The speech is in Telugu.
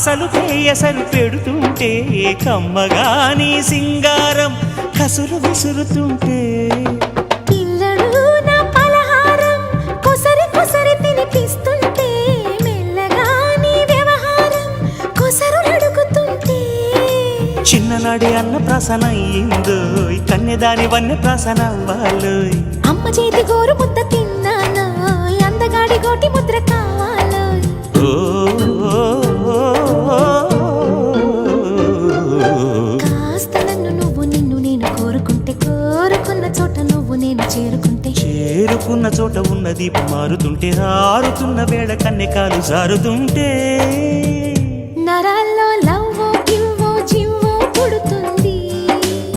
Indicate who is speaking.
Speaker 1: అసలు ఎసరు పెడుతుంటే కమ్మగాని సింగారం కసురు విసురుతుంటే
Speaker 2: పిల్లడు నా పలహారం కొసరి కొసరి తినిపిస్తుంటే మెల్లగా నీ వ్యవహారం కొసరు అడుగుతుంటే
Speaker 1: చిన్ననాడే అన్న ప్రాసన అయ్యిందో కన్యదాని వన్య ప్రాసన అవ్వాలోయ్
Speaker 2: అమ్మ చేతి గోరు ముద్ద తిన్నాను అందగాడి గోటి ముద్ర కావాలో కాస్త నన్ను నువ్వు నిన్ను నేను కోరుకుంటే కోరుకున్న చోట నువ్వు నేను చేరుకుంటే
Speaker 1: చేరుకున్న చోట ఉన్న దీపం మారుతుంటే ఆరుతున్న వేళ కన్నెకాలు జారుతుంటే
Speaker 2: నరాల్లో లవ్వో గివ్వో జివ్వో పుడుతూ